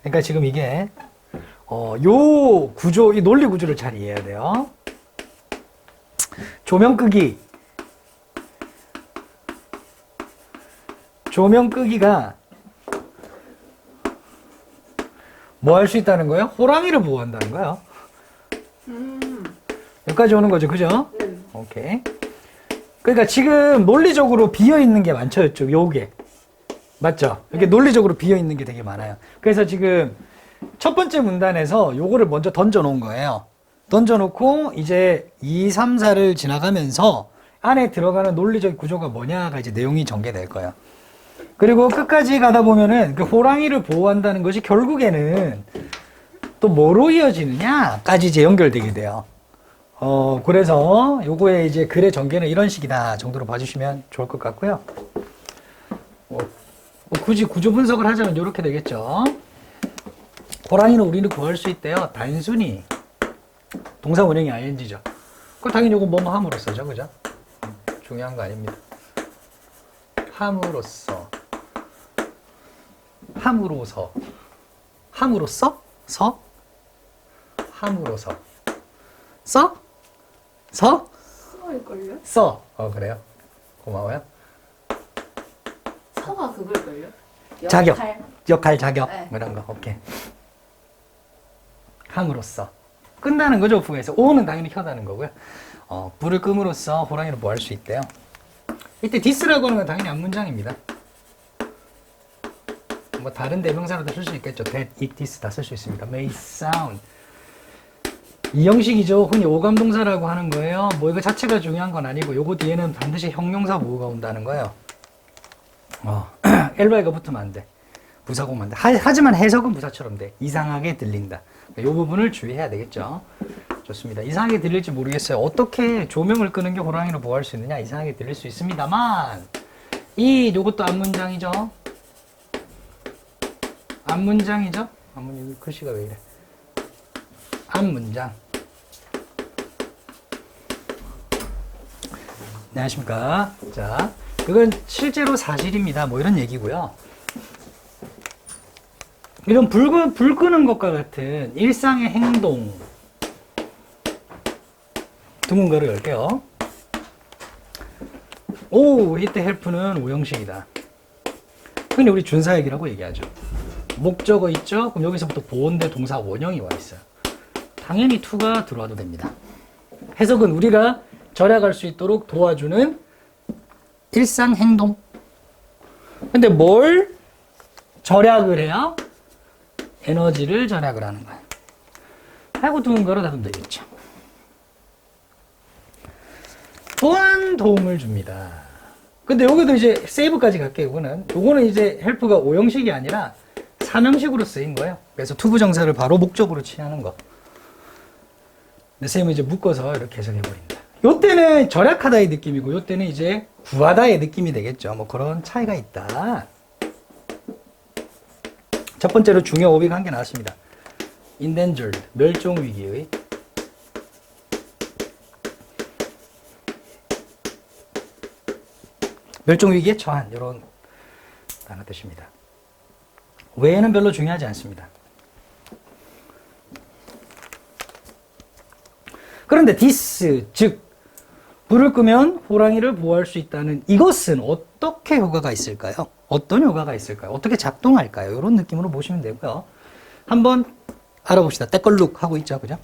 그러니까 지금 이게 요 구조, 이 논리 구조를 잘 이해해야 돼요. 조명 끄기가 뭐 할 수 있다는 거예요? 호랑이를 보호한다는 거예요. 여기까지 오는 거죠, 그죠? 오케이. 그러니까 지금 논리적으로 비어 있는 게 많죠, 이쪽 요게. 맞죠? 이렇게 논리적으로 비어 있는 게 되게 많아요. 그래서 지금 첫 번째 문단에서 요거를 먼저 던져 놓은 거예요. 던져 놓고 이제 2, 3, 4를 지나가면서 안에 들어가는 논리적 구조가 뭐냐가 이제 내용이 전개될 거예요. 그리고 끝까지 가다 보면은 그 호랑이를 보호한다는 것이 결국에는 또 뭐로 이어지느냐까지 이제 연결되게 돼요. 그래서 요거의 이제 글의 전개는 이런 식이다 정도로 봐주시면 좋을 것 같고요. 굳이 구조 분석을 하자면 이렇게 되겠죠. 호랑이는 우리는 구할 수 있대요. 단순히 동사 원형이 ing죠. 그럼 당연히 요거 뭐뭐 함으로써죠, 그죠? 중요한 거 아닙니다. 함으로써, 서일걸요? 그래요? 고마워요. 서가 그걸걸요? 자격. 역할. 역할, 자격, 네. 이런 거, 오케이. 함으로써. 끈다는 거죠, 부에서. 오는 당연히 켜다는 거고요. 불을 끔으로써 호랑이를 뭐 할 수 있대요. 이때 디스라고 하는 건 당연히 앞문장입니다. 뭐 다른 대명사로도 쓸 수 있겠죠. that, it, this 다 쓸 수 있습니다. may sound. 이 형식이죠. 흔히 오감동사라고 하는 거예요. 뭐 이거 자체가 중요한 건 아니고 요거 뒤에는 반드시 형용사 보호가 온다는 거예요. 엘바이가 붙으면 안 돼. 부사고만 안 돼. 하지만 해석은 부사처럼 돼. 이상하게 들린다. 이 부분을 주의해야 되겠죠. 좋습니다. 이상하게 들릴지 모르겠어요. 어떻게 조명을 끄는 게 호랑이를 보호할 수 있느냐? 이상하게 들릴 수 있습니다만 요것도 앞문장이죠. 앞문장이죠. 글씨가 왜 이래? 앞문장. 안녕하십니까. 자, 그건 실제로 사실입니다. 뭐 이런 얘기고요. 이런 불 끄는 것과 같은 일상의 행동. 두문가로 열게요. 이때 헬프는 오형식이다. 흔히 우리 준사역이라고 얘기하죠. 목적어 있죠? 그럼 여기서부터 보온대 동사 원형이 와 있어요. 당연히 to가 들어와도 됩니다. 해석은 우리가 절약할 수 있도록 도와주는 일상 행동. 근데 뭘 절약을 해야? 에너지를 절약을 하는 거예요. 하고 두문가로 닫으면 되겠죠. 또한 도움을 줍니다. 근데 여기도 이제 세이브까지 갈게요. 요거는 이제 헬프가 오형식이 아니라 삼형식으로 쓰인 거예요. 그래서 투부정사를 바로 목적으로 취하는 거. 근데 쌤은 이제 묶어서 이렇게 해석해버린다. 요때는 절약하다의 느낌이고, 요때는 이제 구하다의 느낌이 되겠죠. 뭐 그런 차이가 있다. 첫 번째로 중요 어휘가 한 개 나왔습니다. endangered, 멸종위기의. 멸종위기에 처한, 이런 단어 뜻입니다. 외에는 별로 중요하지 않습니다. 그런데 this, 즉 불을 끄면 호랑이를 보호할 수 있다는 이것은 어떻게 효과가 있을까요? 어떤 효과가 있을까요? 어떻게 작동할까요? 이런 느낌으로 보시면 되고요. 한번 알아봅시다. take a look 하고 있죠, 그죠?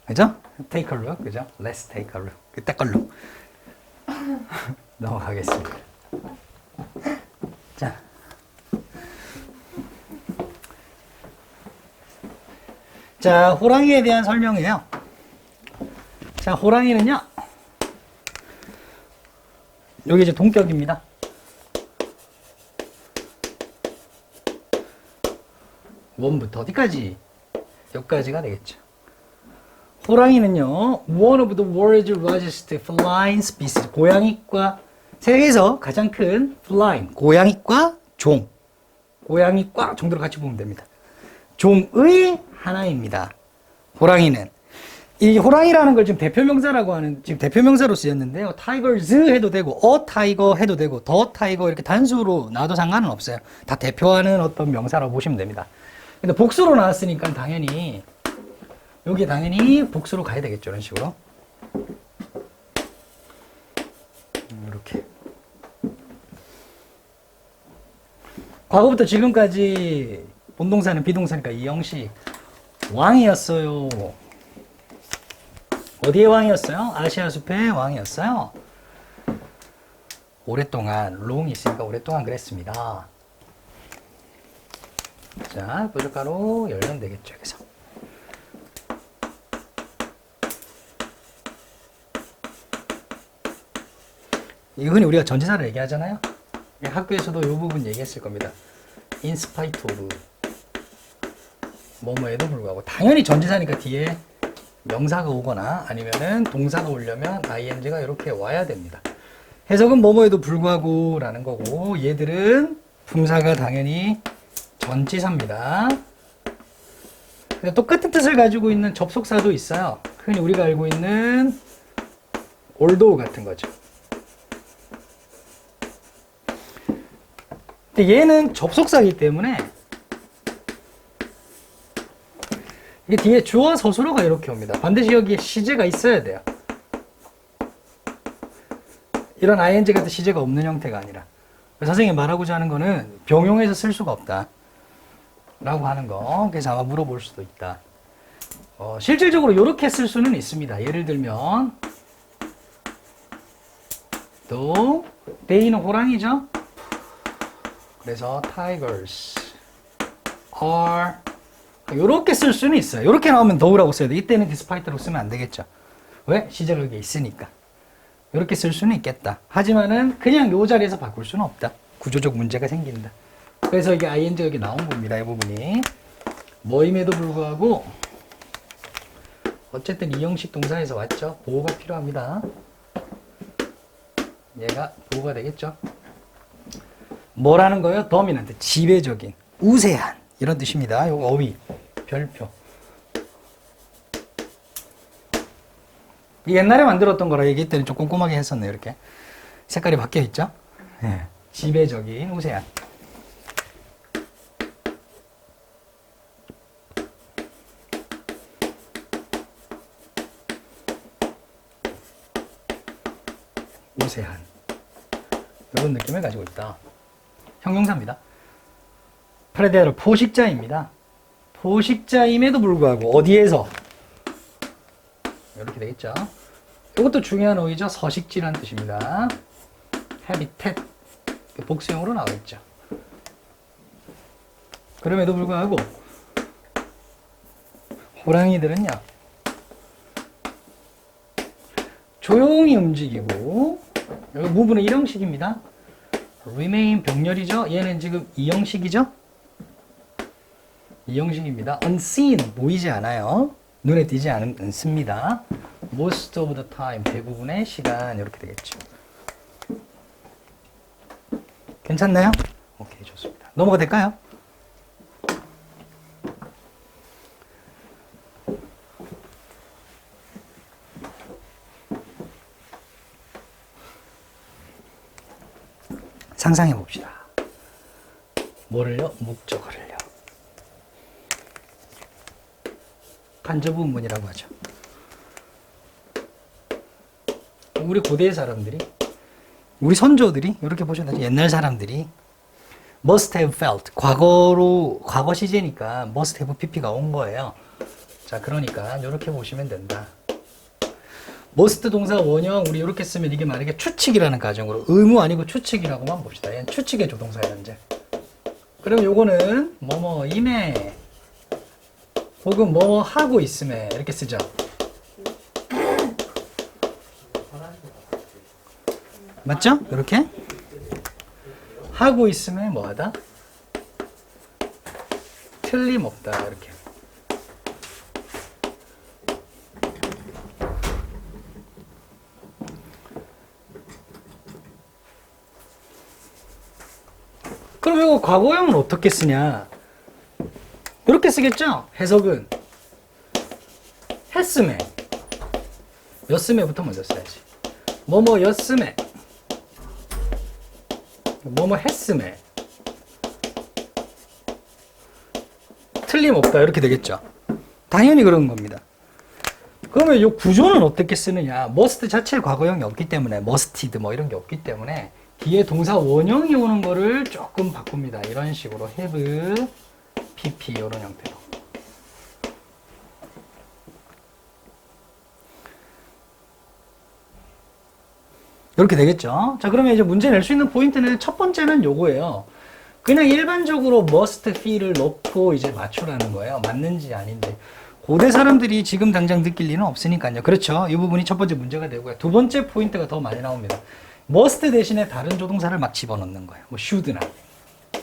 그죠? take a look, 그죠? Let's take a look. take a look. 넘어가겠습니다. 자. 자, 호랑이에 대한 설명이에요. 자, 호랑이는요. 여기 이제 동격입니다. 원부터 어디까지? 여기까지가 되겠죠. 호랑이는요, one of the world's largest feline species. 고양이과, 세계에서 가장 큰 feline, 고양이과 종. 고양이과 정도로 같이 보면 됩니다. 종의 하나입니다. 호랑이는. 이 호랑이라는 걸 지금 대표명사라고 하는, 지금 대표명사로 쓰였는데요. tigers 해도 되고, a tiger 해도 되고, the tiger 이렇게 단수로 놔도 상관은 없어요. 다 대표하는 어떤 명사라고 보시면 됩니다. 근데 복수로 나왔으니까 당연히 여기 당연히 복수로 가야 되겠죠. 이런 식으로. 이렇게. 과거부터 지금까지 본동사는 비동사니까 이 형식 왕이었어요. 어디의 왕이었어요? 아시아 숲의 왕이었어요. 오랫동안 롱이 있으니까 오랫동안 그랬습니다. 자, 부족가로 열면 되겠죠. 여기서. 이건 우리가 전치사를 얘기하잖아요. 학교에서도 이 부분 얘기했을 겁니다. In spite of 뭐뭐에도 불구하고 당연히 전치사니까 뒤에 명사가 오거나 아니면은 동사가 오려면 ing가 이렇게 와야 됩니다. 해석은 뭐뭐에도 불구하고 라는 거고 얘들은 품사가 당연히 전치사입니다. 근데 똑같은 뜻을 가지고 있는 접속사도 있어요. 흔히 우리가 알고 있는 although 같은 거죠. 근데 얘는 접속사이기 때문에 이게 뒤에 주어 서술어가 이렇게 옵니다. 반드시 여기에 시제가 있어야 돼요. 이런 ing 같은 시제가 없는 형태가 아니라 선생님이 말하고자 하는 거는 병용해서 쓸 수가 없다 라고 하는 거. 그래서 아마 물어볼 수도 있다. 실질적으로 이렇게 쓸 수는 있습니다. 예를 들면 또 they는 호랑이죠. 그래서 tigers are 이렇게 쓸 수는 있어요. 이렇게 나오면 though라고 써야 돼. 이때는 despite라고 쓰면 안 되겠죠. 왜? 시제가 여기 있으니까. 이렇게 쓸 수는 있겠다. 하지만은 그냥 이 자리에서 바꿀 수는 없다. 구조적 문제가 생긴다. 그래서 이게 ing 여기 나온 겁니다. 이 부분이. 뭐임에도 불구하고 어쨌든 이 형식 동사에서 왔죠. 보호가 필요합니다. 얘가 보호가 되겠죠. 뭐라는 거예요? dominant, 지배적인, 우세한 이런 뜻입니다. 요거 어휘, 별표. 옛날에 만들었던 거라 얘기 때는 좀 꼼꼼하게 했었네요. 이렇게 색깔이 바뀌어 있죠. 네. 지배적인, 우세한. 우세한 이런 느낌을 가지고 있다. 형용사입니다. 프레데터 포식자입니다. 포식자임에도 불구하고 어디에서 이렇게 되겠죠. 이것도 중요한 어휘죠. 서식지라는 뜻입니다. habitat 복수형으로 나와 있죠. 그럼에도 불구하고 호랑이들은요 조용히 움직이고 여기 무브는 1형식입니다. remain 병렬이죠. 얘는 지금 2형식이죠. 2형식입니다. unseen 보이지 않아요. 눈에 띄지 않습니다. most of the time 대부분의 시간 이렇게 되겠죠. 괜찮나요? 오케이, 좋습니다. 넘어가 될까요? 상상해 봅시다. 뭐를요? 목적어를요. 간접 의문이라고 하죠. 우리 고대 사람들이, 우리 선조들이 이렇게 보셔도 되죠. 옛날 사람들이 must have felt 과거 시제니까 must have pp가 온 거예요. 자, 그러니까 이렇게 보시면 된다. must 동사 원형 우리 이렇게 쓰면 이게 만약에 추측이라는 가정으로 의무 아니고 추측이라고만 봅시다. 얘는 추측의 조동사예요, 현재. 그럼 요거는 뭐뭐임에 혹은 뭐뭐 하고 있음에 이렇게 쓰죠. 맞죠? 이렇게 하고 있음에 뭐하다? 틀림없다. 이렇게. 그럼 이거 과거형은 어떻게 쓰냐? 이렇게 쓰겠죠? 해석은 했음에 였음에부터 먼저 써야지. 뭐뭐 였음에 뭐뭐 했음에 틀림없다 이렇게 되겠죠. 당연히 그런 겁니다. 그러면 이 구조는 어떻게 쓰느냐? must 자체에 과거형이 없기 때문에 musted 뭐 이런 게 없기 때문에 뒤에 동사 원형이 오는 거를 조금 바꿉니다. 이런 식으로 have, pp 이런 형태로. 이렇게 되겠죠. 자, 그러면 이제 문제 낼 수 있는 포인트는 첫 번째는 요거예요. 그냥 일반적으로 must feel을 넣고 이제 맞추라는 거예요. 맞는지 아닌지. 고대 사람들이 지금 당장 느낄 리는 없으니까요. 그렇죠. 이 부분이 첫 번째 문제가 되고요. 두 번째 포인트가 더 많이 나옵니다. must 대신에 다른 조동사를 막 집어넣는 거예요. 뭐 should나.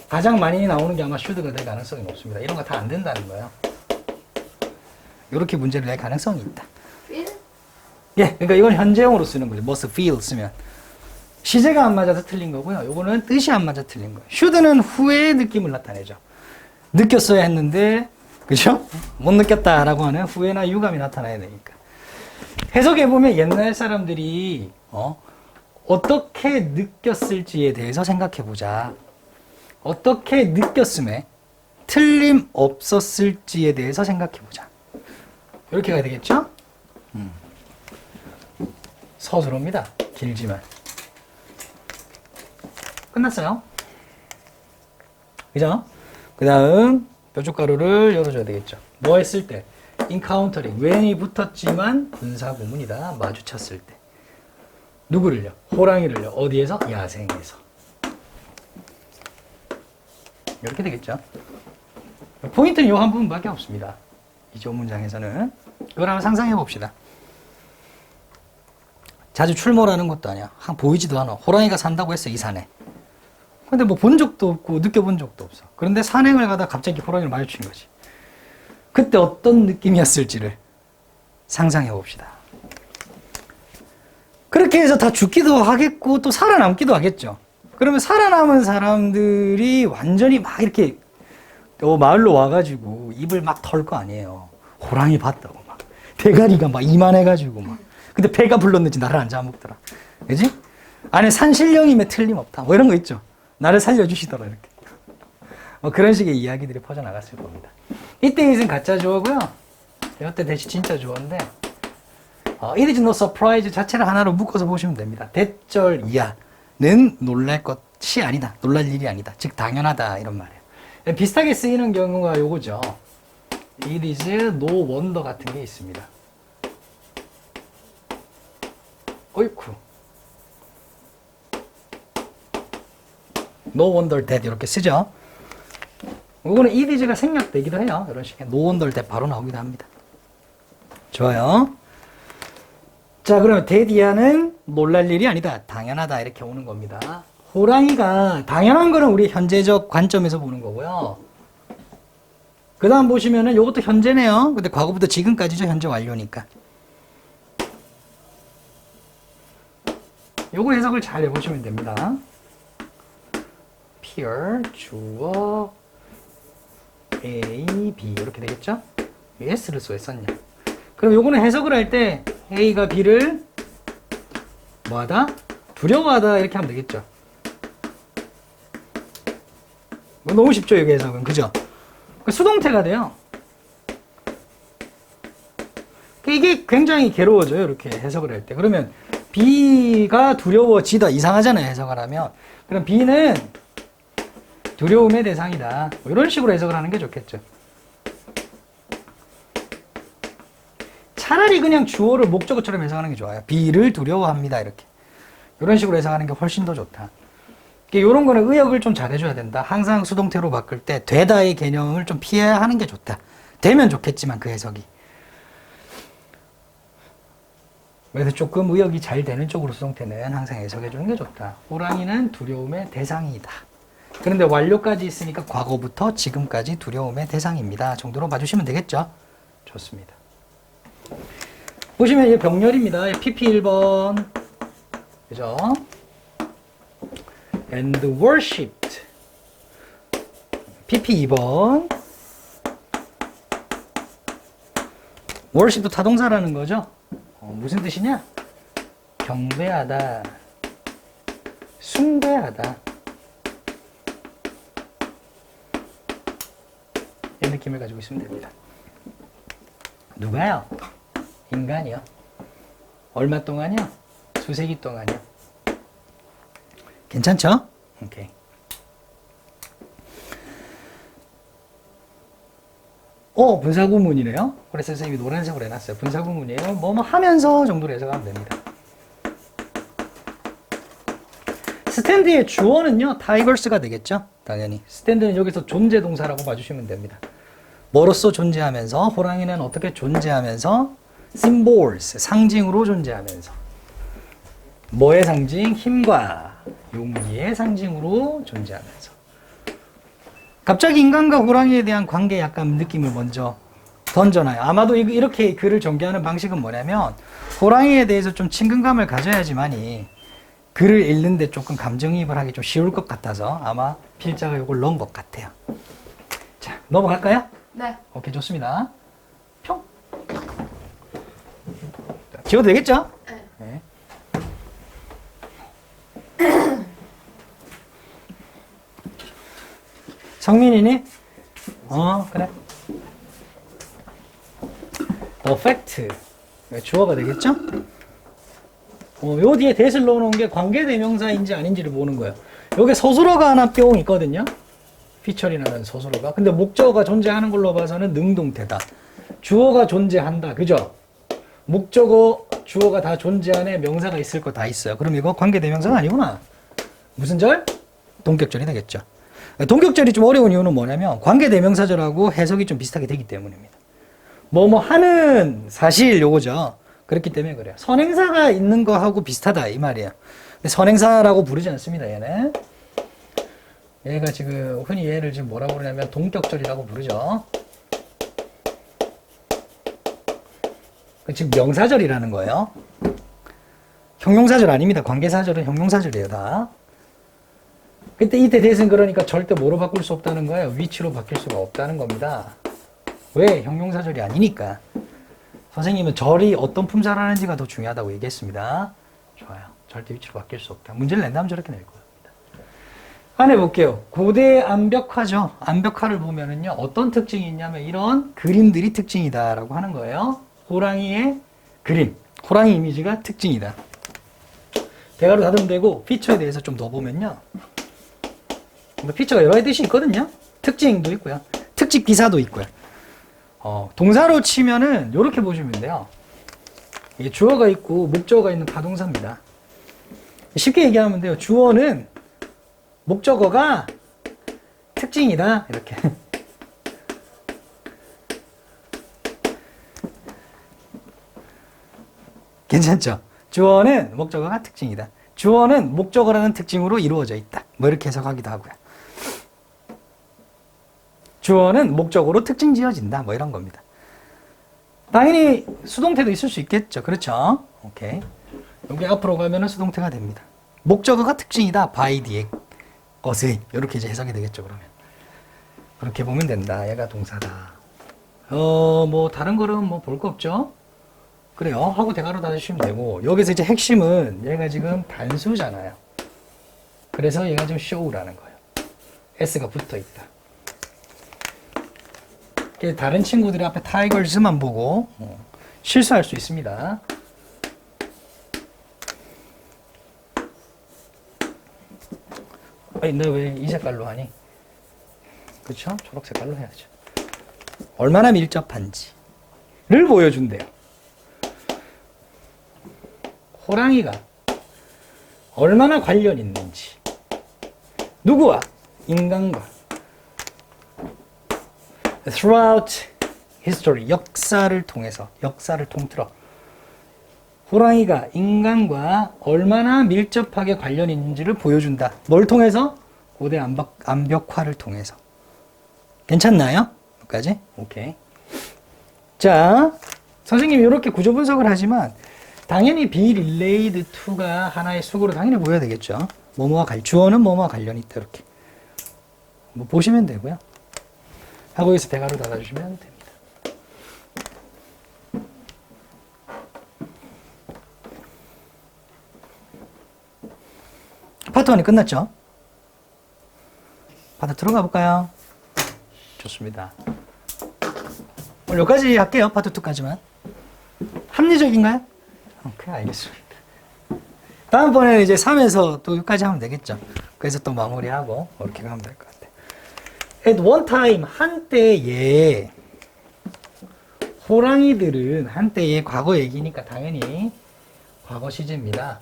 가장 많이 나오는 게 아마 should가 될 가능성이 높습니다. 이런 거 다 안 된다는 거예요. 이렇게 문제를 낼 가능성이 있다. 예, 그러니까 이건 현재형으로 쓰는 거죠. must feel 쓰면. 시제가 안 맞아서 틀린 거고요. 요거는 뜻이 안 맞아 틀린 거예요. should는 후회의 느낌을 나타내죠. 느꼈어야 했는데, 그죠? 못 느꼈다라고 하는 후회나 유감이 나타나야 되니까. 해석해보면 옛날 사람들이, 어떻게 느꼈을지에 대해서 생각해보자. 어떻게 느꼈음에 틀림없었을지에 대해서 생각해보자. 이렇게 가야 되겠죠? 서술어입니다. 길지만. 끝났어요. 그죠? 그 다음 뾰족가루를 열어줘야 되겠죠. 뭐 했을 때? encountering. when이 붙었지만 분사구문이다. 마주쳤을 때. 누구를요? 호랑이를요. 어디에서? 야생에서. 이렇게 되겠죠. 포인트는 요 한 부분밖에 없습니다. 이 조 문장에서는. 이걸 한번 상상해 봅시다. 자주 출몰하는 것도 아니야. 보이지도 않아. 호랑이가 산다고 했어, 이 산에. 근데 뭐 본 적도 없고 느껴본 적도 없어. 그런데 산행을 가다 갑자기 호랑이를 마주친 거지. 그때 어떤 느낌이었을지를 상상해 봅시다. 그렇게 해서 다 죽기도 하겠고 또 살아남기도 하겠죠. 그러면 살아남은 사람들이 완전히 막 이렇게 마을로 와가지고 입을 막 털 거 아니에요. 호랑이 봤다고 막. 대가리가 막 이만해가지고 막. 근데 배가 불렀는지 나를 안 잡아먹더라. 그지? 안에 산신령임에 틀림없다. 뭐 이런 거 있죠. 나를 살려주시더라, 이렇게. 뭐 그런 식의 이야기들이 퍼져나갔을 겁니다. 이때 이것은 가짜 주어고요. 이때 대신 진짜 주어인데, it is no surprise 자체를 하나로 묶어서 보시면 됩니다. 대절 이하는 놀랄 것이 아니다. 놀랄 일이 아니다. 즉, 당연하다. 이런 말이에요. 비슷하게 쓰이는 경우가 요거죠. It is no wonder 같은 게 있습니다. 어이쿠. No wonder that 이렇게 쓰죠. 이거는 it is가 생략되기도 해요. 이런 식의 no wonder that 바로 나오기도 합니다. 좋아요. 자, 그러면 that 이하는 놀랄 일이 아니다. 당연하다. 이렇게 오는 겁니다. 호랑이가 당연한 거는 우리 현재적 관점에서 보는 거고요. 그 다음 보시면은 이것도 현재네요. 근데 과거부터 지금까지죠. 현재 완료니까. 요거 해석을 잘 해보시면 됩니다. peer, 주어, A, B 이렇게 되겠죠? S를 왜 썼냐? 그럼 요거는 해석을 할 때 A가 B를 뭐하다? 두려워하다 이렇게 하면 되겠죠? 너무 쉽죠, 여기 해석은. 그죠? 수동태가 돼요. 이게 굉장히 괴로워져요, 이렇게 해석을 할 때. 그러면 B가 두려워지다. 이상하잖아요, 해석을 하면. 그럼 B는 두려움의 대상이다. 뭐 이런 식으로 해석을 하는 게 좋겠죠. 차라리 그냥 주어를 목적어처럼 해석하는 게 좋아요. B를 두려워합니다. 이렇게. 이런 식으로 해석하는 게 훨씬 더 좋다. 이런 거는 의역을 좀 잘해줘야 된다. 항상 수동태로 바꿀 때 되다의 개념을 좀 피해야 하는 게 좋다. 되면 좋겠지만 그 해석이. 그래서 조금 의역이 잘 되는 쪽으로 수동태는 항상 해석해주는 게 좋다. 호랑이는 두려움의 대상이다. 그런데 완료까지 있으니까 과거부터 지금까지 두려움의 대상입니다. 정도로 봐주시면 되겠죠? 좋습니다. 보시면 이게 병렬입니다. PP 1번. 그죠? And worshipped. PP 2번. worship도 타동사라는 거죠? 무슨 뜻이냐? 경배하다, 숭배하다. 이 느낌을 가지고 있으면 됩니다. 누가요? 인간이요. 얼마 동안이요? 수세기 동안이요. 괜찮죠? 오케이. 분사구문이네요. 그래서 선생님이 노란색으로 해놨어요. 분사구문이에요. 뭐뭐 하면서 정도로 해석하면 됩니다. 스탠드의 주어는요, divers가 되겠죠? 당연히. 스탠드는 여기서 존재 동사라고 봐주시면 됩니다. 뭐로서 존재하면서, 호랑이는 어떻게 존재하면서, symbols, 상징으로 존재하면서. 뭐의 상징? 힘과 용기의 상징으로 존재하면서. 갑자기 인간과 호랑이에 대한 관계 약간 느낌을 먼저 던져놔요. 아마도 이렇게 글을 전개하는 방식은 뭐냐면, 호랑이에 대해서 좀 친근감을 가져야지만이 글을 읽는데 조금 감정이입을 하기 좀 쉬울 것 같아서 아마 필자가 이걸 넣은 것 같아요. 자, 넘어갈까요? 네. 오케이, 좋습니다. 평. 지워도 되겠죠? 네. 성민이니? 그래. affect. 주어가 되겠죠? 요 뒤에 that을 넣어놓은 게 관계대명사인지 아닌지를 보는 거예요. 여기 서술어가 하나 뿅 있거든요. 피처리라는 서술어가. 근데 목적어가 존재하는 걸로 봐서는 능동태다. 주어가 존재한다. 그죠? 목적어, 주어가 다 존재하네. 명사가 있을 거 다 있어요. 그럼 이거 관계대명사가 아니구나. 무슨 절? 동격절이 되겠죠. 동격절이 좀 어려운 이유는 뭐냐면 관계대명사절하고 해석이 좀 비슷하게 되기 때문입니다. 뭐뭐 하는 사실 요거죠. 그렇기 때문에 그래요. 선행사가 있는 거하고 비슷하다 이 말이에요. 근데 선행사라고 부르지 않습니다. 얘는. 얘가 지금 흔히 얘를 지금 뭐라고 그러냐면 동격절이라고 부르죠. 지금 명사절이라는 거예요. 형용사절 아닙니다. 관계사절은 형용사절이에요 다. 그때 이때 대신 그러니까 절대 뭐로 바꿀 수 없다는 거예요. 위치로 바뀔 수가 없다는 겁니다. 왜? 형용사절이 아니니까. 선생님은 절이 어떤 품사라는지가 더 중요하다고 얘기했습니다. 좋아요. 절대 위치로 바뀔 수 없다. 문제를 낸다면 저렇게 낼 겁니다. 안에 볼게요. 고대 암벽화죠. 암벽화를 보면은요, 어떤 특징이 있냐면 이런 그림들이 특징이다라고 하는 거예요. 호랑이의 그림, 호랑이 이미지가 특징이다. 대가로 닫으면 되고, 피처에 대해서 좀 더 보면요. 피처가 여러 가지 뜻이 있거든요. 특징도 있고요. 특징 기사도 있고요. 동사로 치면은 이렇게 보시면 돼요. 이게 주어가 있고 목적어가 있는 가동사입니다. 쉽게 얘기하면 돼요. 주어는 목적어가 특징이다. 이렇게. 괜찮죠? 주어는 목적어가 특징이다. 주어는 목적어라는 특징으로 이루어져 있다. 뭐 이렇게 해석하기도 하고요. 주어는 목적어로 특징 지어진다. 뭐 이런 겁니다. 당연히 수동태도 있을 수 있겠죠. 그렇죠? 오케이. 여기 앞으로 가면은 수동태가 됩니다. 목적어가 특징이다. by 뒤에 것의. 이렇게 이제 해석이 되겠죠. 그러면. 그렇게 보면 된다. 얘가 동사다. 뭐 다른 거는 뭐 볼 거 없죠? 그래요. 하고 대가로 닫으시면 되고, 여기서 이제 핵심은 얘가 지금 단수잖아요. 그래서 얘가 지금 show라는 거예요. s가 붙어 있다. 다른 친구들이 앞에 타이거즈만 보고 실수할 수 있습니다. 아니, 너 왜 이 색깔로 하니? 그렇죠? 초록 색깔로 해야죠. 얼마나 밀접한지를 보여준대요. 호랑이가 얼마나 관련 있는지. 누구와? 인간과. Throughout history, 역사를 통해서, 역사를 통틀어 호랑이가 인간과 얼마나 밀접하게 관련이 있는지를 보여준다. 뭘 통해서? 고대 암벽화를 통해서. 괜찮나요? 여기까지? 오케이. 자, 선생님이 이렇게 구조 분석을 하지만 당연히 be related to가 하나의 수고로 당연히 보여야 되겠죠. 주어는 뭐뭐와 관련이 있다. 이렇게 뭐 보시면 되고요. 하고 여기서 대가로 닫아주시면 됩니다. 파트 1이 끝났죠? 파트 들어가 볼까요? 좋습니다. 오늘 여기까지 할게요. 파트 2까지만. 합리적인가요? 오케이, 알겠습니다. 다음번에는 이제 3에서 또 여기까지 하면 되겠죠. 그래서 또 마무리하고 이렇게 가면 될 것 같아요. At one time, 한때에 호랑이들은 한때의 과거 얘기니까 당연히 과거 시제입니다.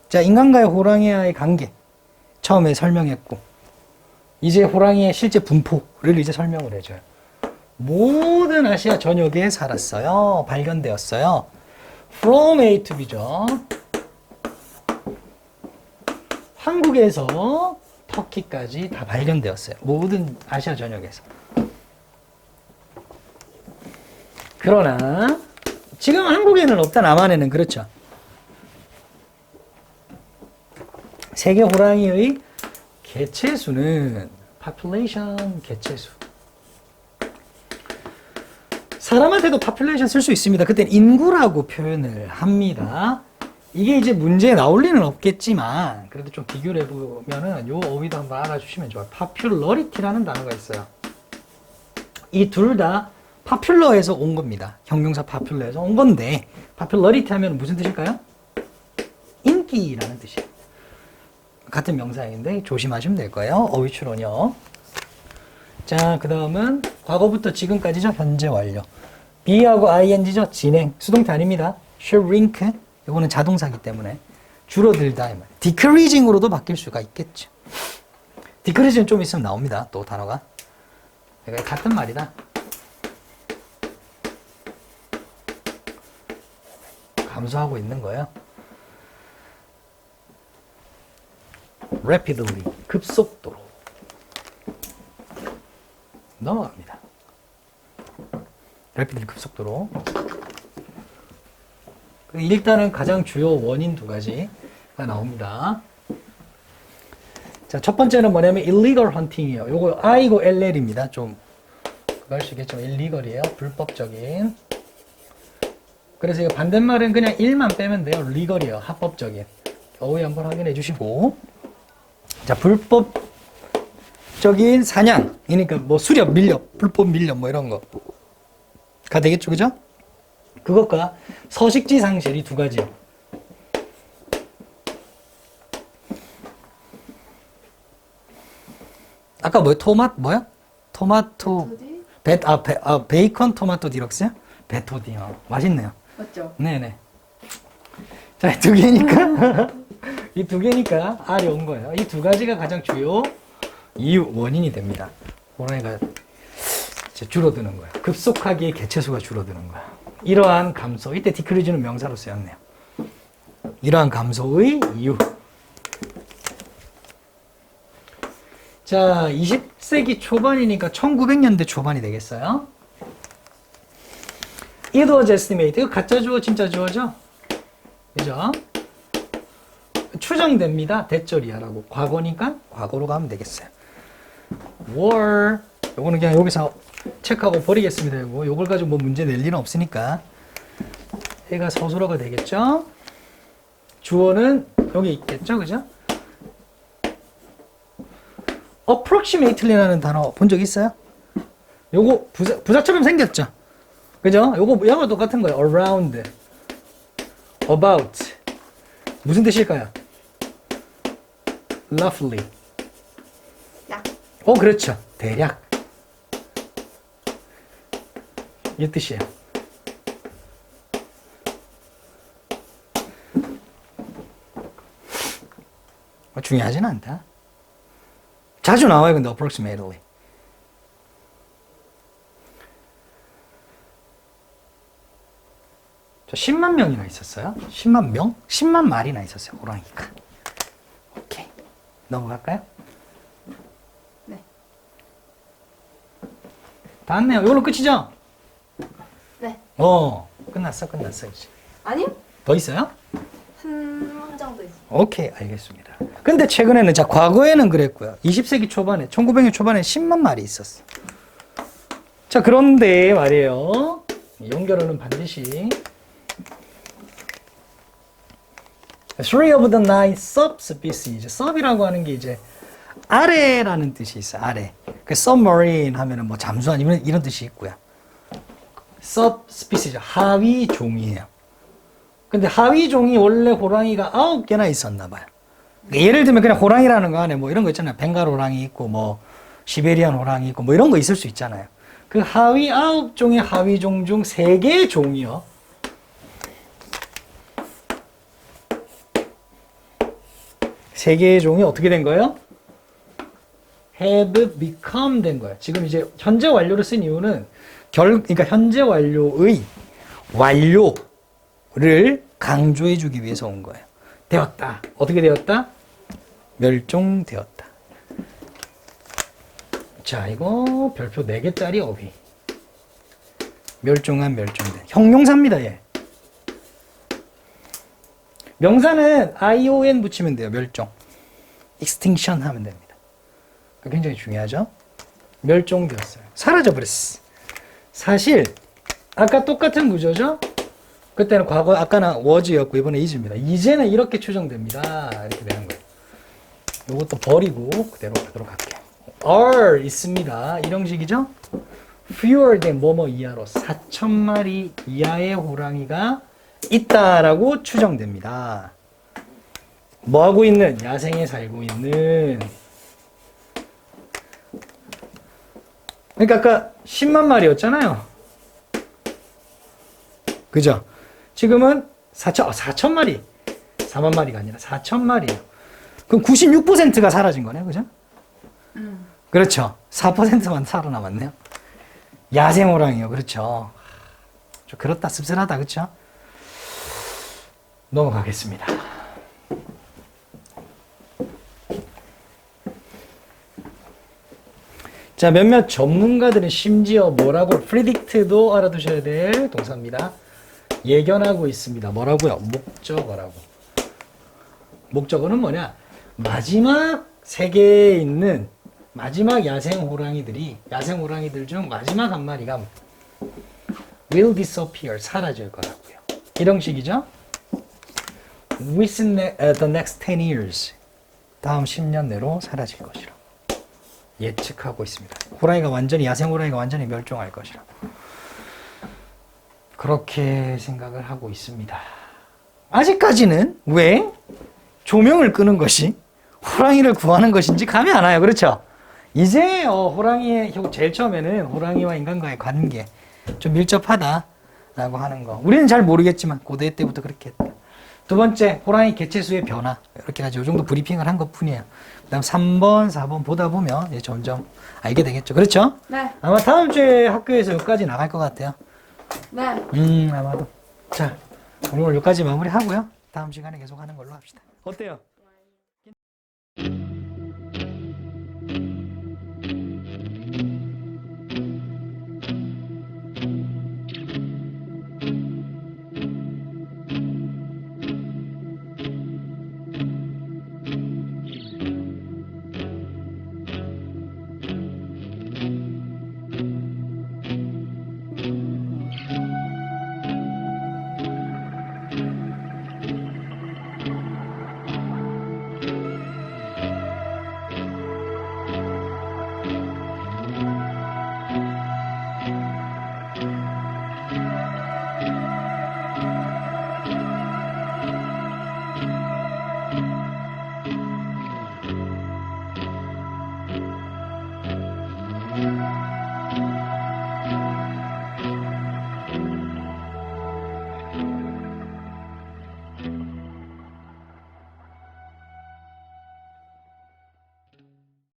자, 인간과의 호랑이와의 관계 처음에 설명했고 이제 호랑이의 실제 분포를 이제 설명을 해줘요. 모든 아시아 전역에 살았어요. 발견되었어요. From A to B죠. 한국에서 터키까지 다 발견되었어요. 모든 아시아 전역에서. 그러나 지금 한국에는 없다. 남한에는. 그렇죠. 세계 호랑이의 개체수는 population 개체수. 사람한테도 population 쓸 수 있습니다. 그때는 인구라고 표현을 합니다. 이게 이제 문제에 나올 리는 없겠지만 그래도 좀 비교를 해보면은 요 어휘도 한번 알아주시면 좋아요. popularity라는 단어가 있어요. 이 둘 다 popular에서 온 겁니다. 형용사 popular에서 온 건데 popularity 하면 무슨 뜻일까요? 인기라는 뜻이에요. 같은 명사인데 조심하시면 될 거예요. 어휘 추론요. 자, 그 다음은 과거부터 지금까지죠. 현재 완료. be하고 ing죠. 진행. 수동태 아닙니다. shrink. 이거는 자동사기 때문에 줄어들다. decreasing으로도 바뀔 수가 있겠죠. decreasing 좀 있으면 나옵니다. 또 단어가. 이거 같은 말이다. 감소하고 있는 거예요. rapidly. 급속도로. 넘어갑니다. rapidly 급속도로. 일단은 가장 주요 원인 두 가지가 나옵니다. 자, 첫 번째는 뭐냐면 illegal hunting이에요. 요거 I고 LL입니다. 좀 그거 할 수 있겠죠. illegal이에요. 불법적인. 그래서 이거 반대말은 그냥 1만 빼면 돼요. legal이에요. 합법적인. 어휘 한번 확인해 주시고. 자, 불법적인 사냥. 그러니까 뭐 수렵, 밀렵, 불법 밀렵 뭐 이런 거가 되겠죠. 그죠? 그것과 서식지 상실이 두 가지요. 아까 뭐야? 토마토 베이컨 토마토 디럭스요? 베토디요. 맛있네요. 맞죠? 네네. 자, 두 개니까 이 두 개니까 R이 온 거예요. 이 두 가지가 가장 주요 이유 원인이 됩니다. 호랑이가 줄어드는 거예요. 급속하게 개체수가 줄어드는 거야. 이러한 감소, 이때 디크리즈는 명사로 쓰였네요. 이러한 감소의 이유. 자, 20세기 초반이니까 1900년대 초반이 되겠어요. It was estimated. 이거 가짜 주어, 진짜 주어죠? 그죠? 추정됩니다. 대절이야라고. 과거니까 과거로 가면 되겠어요. were. 요거는 그냥 여기서 체크하고 버리겠습니다. 요걸 가지고 뭐 문제 낼 일은 없으니까. 얘가 서술어가 되겠죠? 주어는 여기 있겠죠? 그죠? approximately라는 단어 본 적 있어요? 요거 부사처럼 생겼죠? 그죠? 요거 영어 똑같은 거예요. around, about. 무슨 뜻일까요? roughly. 약. 그렇죠. 대략. 이 뜻이에요. 중요하진 않다. 자주 나와요, 근데 approximately. 저 10만 명이나 있었어요. 10만 명? 10만 마리나 있었어요, 호랑이가. 오케이. 넘어갈까요? 네. 다 왔네요. 이걸로 끝이죠? 네. 끝났어, 이제. 아니요? 더 있어요? 한 장도 있어요. 오케이, 알겠습니다. 근데 최근에는, 자, 과거에는 그랬고요. 20세기 초반에, 1900년 초반에 10만 마리 있었어. 자, 그런데 말이에요. 연결어는 반드시 Three of the nine subspecies. sub이라고 하는 게 이제 아래라는 뜻이 있어. 아래. 그 submarine 하면은 뭐 잠수함 이런 뜻이 있고요. subspecies 하위 종이에요. 근데 하위 종이 원래 호랑이가 9개나 있었나 봐요. 그러니까 예를 들면 그냥 호랑이라는 거 안에 뭐 이런 거 있잖아요. 벵갈 호랑이 있고 뭐 시베리안 호랑이 있고 뭐 이런 거 있을 수 있잖아요. 그 하위 9종의 하위 종 중 3개의 종이요. 세 개의 종이 어떻게 된 거예요? have become 된 거예요. 지금 이제 현재 완료를 쓴 이유는 그러니까 현재 완료의 완료를 강조해 주기 위해서 온 거예요. 되었다. 어떻게 되었다? 멸종되었다. 자, 이거 별표 4개짜리 어휘. 멸종한, 멸종된. 형용사입니다, 얘. 명사는 ion 붙이면 돼요. 멸종. extinction 하면 됩니다. 굉장히 중요하죠. 멸종되었어요. 사라져버렸어. 사실 아까 똑같은 구조죠. 그때는 과거, 아까는 was였고 이번에 is입니다. 이제는 이렇게 추정됩니다. 이렇게 되는 거예요. 이것도 버리고 그대로 가도록 할게요. are 있습니다. 이 형식이죠. fewer than 뭐뭐 이하로 4,000마리 이하의 호랑이가 있다라고 추정됩니다. 뭐 하고 있는? 야생에 살고 있는. 그러니까 아까 10만 마리였잖아요. 그죠? 지금은 4,000마리. 4만 마리가 아니라 4,000마리예요. 그럼 96%가 사라진 거네요. 그죠? 그렇죠. 4%만 살아남았네요. 야생 호랑이요. 그렇죠. 좀 그렇다. 씁쓸하다. 그렇죠? 넘어가겠습니다. 자, 몇몇 전문가들은 심지어 뭐라고 predict도 알아두셔야 될 동사입니다. 예견하고 있습니다. 뭐라고요? 목적어라고. 목적어는 뭐냐? 마지막 세계에 있는 마지막 야생 호랑이들 중 마지막 한 마리가 will disappear, 사라질 거라고요. 이런 식이죠? within the next 10 years, 다음 10년 내로 사라질 것이라 예측하고 있습니다. 야생 호랑이가 완전히 멸종할 것이라고. 그렇게 생각을 하고 있습니다. 아직까지는 왜 조명을 끄는 것이 호랑이를 구하는 것인지 감이 안 와요. 그렇죠? 이제 호랑이의 제일 처음에는 호랑이와 인간과의 관계 좀 밀접하다라고 하는 거. 우리는 잘 모르겠지만 고대 때부터 그렇게 했다. 두 번째, 호랑이 개체수의 변화. 이렇게 가지고 이 정도 브리핑을 한 것 뿐이에요. 그 다음 3번, 4번 보다 보면 이제 점점 알게 되겠죠. 그렇죠? 네. 아마 다음 주에 학교에서 여기까지 나갈 것 같아요. 네. 아마도. 자, 오늘 여기까지 마무리하고요. 다음 시간에 계속 하는 걸로 합시다. 어때요?